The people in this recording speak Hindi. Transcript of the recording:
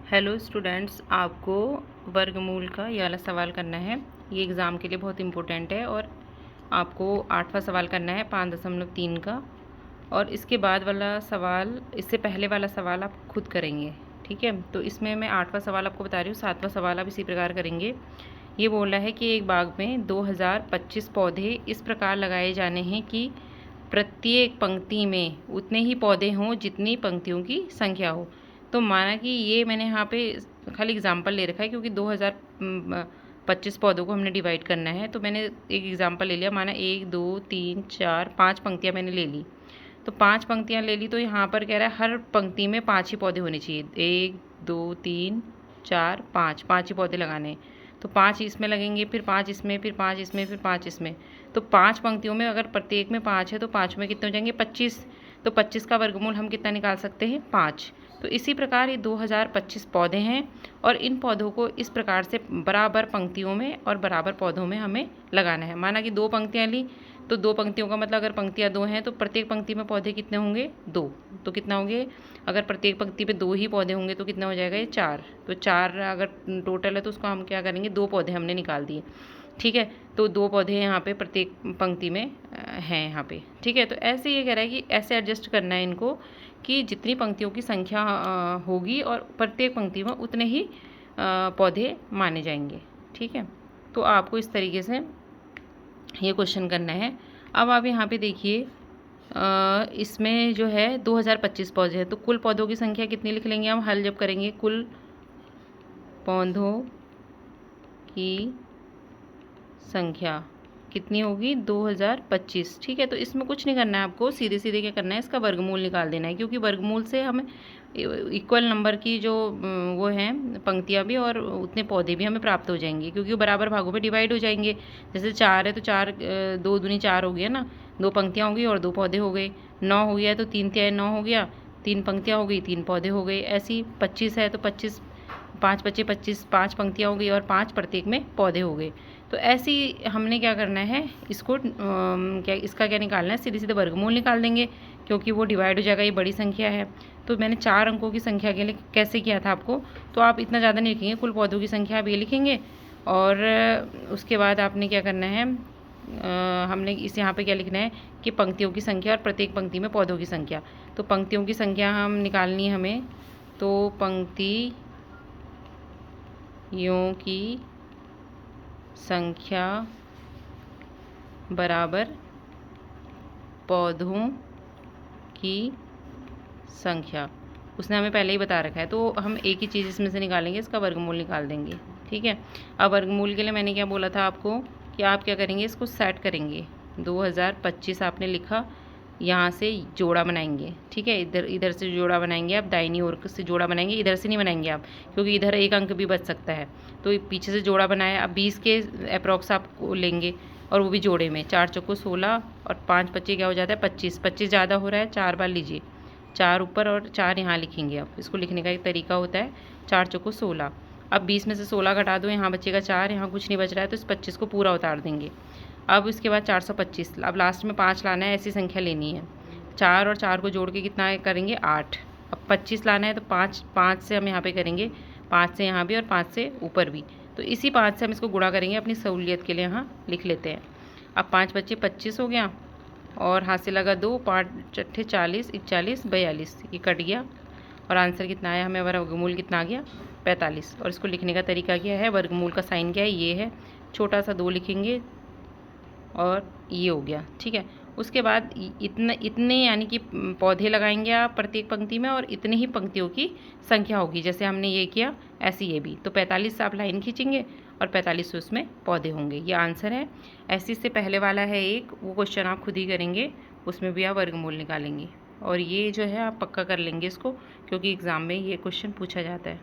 हेलो स्टूडेंट्स, आपको वर्गमूल का ये वाला सवाल करना है। ये एग्ज़ाम के लिए बहुत इम्पोर्टेंट है और आपको 8वां सवाल करना है 5.3 का। और इसके बाद वाला सवाल, इससे पहले वाला सवाल आप खुद करेंगे, ठीक है। तो इसमें मैं 8वां सवाल आपको बता रही हूँ, 7वां सवाल आप इसी प्रकार करेंगे। ये बोल रहा है कि एक बाग में 2025 पौधे इस प्रकार लगाए जाने हैं कि प्रत्येक पंक्ति में उतने ही पौधे हों जितनी पंक्तियों की संख्या हो। तो माना कि ये मैंने यहाँ पे खाली एग्जांपल ले रखा है क्योंकि 2025 पौधों को हमने डिवाइड करना है। तो मैंने एक एग्जांपल ले लिया, माना 1 2 3 4 5 पंक्तियाँ मैंने ले ली। तो 5 पंक्तियाँ ले ली, तो यहाँ पर कह रहा है हर पंक्ति में 5 ही पौधे होने चाहिए। 1 2 3 4 5, 5 ही पौधे लगाने। तो 5 इसमें लगेंगे, फिर 5 इसमें, फिर 5 इसमें, फिर 5 इसमें। तो 5 पंक्तियों में अगर प्रत्येक में 5 है तो 5 में कितने हो जाएंगे? 25। तो 25 का वर्गमूल हम कितना निकाल सकते हैं? 5। तो इसी प्रकार ये 2025 पौधे हैं और इन पौधों को इस प्रकार से बराबर पंक्तियों में और बराबर पौधों में हमें लगाना है। माना कि 2 पंक्तियाँ ली, तो 2 पंक्तियों का मतलब अगर पंक्तियाँ 2 हैं तो प्रत्येक पंक्ति में पौधे कितने होंगे? 2। तो कितना होंगे? अगर प्रत्येक पंक्ति पे 2 ही पौधे होंगे तो कितना हो जाएगा? ये 4। तो 4 अगर टोटल है तो उसको हम क्या करेंगे? 2 पौधे हमने निकाल दिए, ठीक है। तो 2 पौधे यहाँ पे प्रत्येक पंक्ति में हैं यहाँ पे, ठीक है। तो ऐसे ये कह रहा है कि ऐसे एडजस्ट करना है इनको कि जितनी पंक्तियों की संख्या होगी और प्रत्येक पंक्ति में उतने ही पौधे माने जाएंगे, ठीक है। तो आपको इस तरीके से ये क्वेश्चन करना है। अब आप यहाँ पे देखिए, इसमें जो है 2025 पौधे हैं, तो कुल पौधों की संख्या कितनी लिख लेंगे हम हल जब करेंगे? कुल पौधों की संख्या कितनी होगी? 2025, ठीक है। तो इसमें कुछ नहीं करना है आपको, सीधे सीधे क्या करना है? इसका वर्गमूल निकाल देना है, क्योंकि वर्गमूल से हमें इक्वल नंबर की जो वो हैं पंक्तियाँ भी और उतने पौधे भी हमें प्राप्त हो जाएंगे, क्योंकि वो बराबर भागों में डिवाइड हो जाएंगे। जैसे 4 है तो 4 2 दूनी 4 हो गया ना, 2 पंक्तियाँ हो गई और 2 पौधे हो गए। 9 हो गया तो 3 तिहाई 9 हो गया, 3 पंक्तियाँ हो गई, 3 पौधे हो गए। ऐसी 25 है तो 25, 5 25 25, 5 पंक्तियाँ हो गई और 5 प्रत्येक में पौधे हो गए। तो ऐसी हमने क्या करना है, इसको क्या इसका क्या निकालना है? सीधे सीधे वर्गमूल निकाल देंगे, क्योंकि वो डिवाइड हो जाएगा, ये बड़ी संख्या है। तो मैंने 4 अंकों की संख्या के लिए कैसे किया था आपको, तो आप इतना ज़्यादा नहीं लिखेंगे, कुल पौधों की संख्या आप ये लिखेंगे। और उसके बाद आपने क्या करना है, हमने इस यहाँ पे क्या लिखना है कि पंक्तियों की संख्या और प्रत्येक पंक्ति में पौधों की संख्या। तो पंक्तियों की संख्या हम निकालनी है हमें, तो पंक्तियों की संख्या बराबर पौधों की संख्या, उसने हमें पहले ही बता रखा है। तो हम एक ही चीज़ इसमें से निकालेंगे, इसका वर्गमूल निकाल देंगे, ठीक है। अब वर्गमूल के लिए मैंने क्या बोला था आपको कि आप क्या करेंगे, इसको सेट करेंगे। 2025 आपने लिखा, यहाँ से जोड़ा बनाएंगे, ठीक है। इधर से जोड़ा बनाएंगे आप, दाहिनी ओर से जोड़ा बनाएंगे, इधर से नहीं बनाएंगे आप, क्योंकि इधर एक अंक भी बच सकता है। तो पीछे से जोड़ा बनाया, अब 20 के अप्रॉक्स आप लेंगे और वो भी जोड़े में। 4 चौको 16 और 5 25 क्या हो जाता है? 25। 25 ज़्यादा हो रहा है, 4 बार लीजिए, 4 ऊपर और 4 यहाँ लिखेंगे आप। इसको लिखने का एक तरीका होता है, 4 चौको 16। अब 20 में से 16 घटा दो, यहाँ बचेगा 4, यहाँ कुछ नहीं बच रहा है, तो इस 25 को पूरा उतार देंगे। अब इसके बाद 425, अब लास्ट में 5 लाना है, ऐसी संख्या लेनी है। 4 और 4 को जोड़ के कितना करेंगे? 8। अब 25 लाना है तो 5 से हम यहाँ पे करेंगे, 5 से यहाँ भी और 5 से ऊपर भी। तो इसी 5 से हम इसको गुणा करेंगे, अपनी सहूलियत के लिए यहाँ लिख लेते हैं। अब 5 बच्चे 25 हो गया और हाथ से लगा 2, 5 चट्ठे 40, 41 42, ये कट गया और आंसर कितना आया हमें? वर्गमूल कितना आ गया? 45। और इसको लिखने का तरीका क्या है? वर्गमूल का साइन क्या है? ये है, छोटा सा 2 लिखेंगे और ये हो गया, ठीक है। उसके बाद इतने यानी कि पौधे लगाएंगे आप प्रत्येक पंक्ति में और इतनी ही पंक्तियों की संख्या होगी। जैसे हमने ये किया ऐसे ये भी, तो 45 से आप लाइन खींचेंगे और 45 से उसमें पौधे होंगे। ये आंसर है। ऐसे से पहले वाला है एक, वो क्वेश्चन आप खुद ही करेंगे, उसमें भी आप वर्गमूल निकालेंगे। और ये जो है आप पक्का कर लेंगे इसको, क्योंकि एग्ज़ाम में ये क्वेश्चन पूछा जाता है।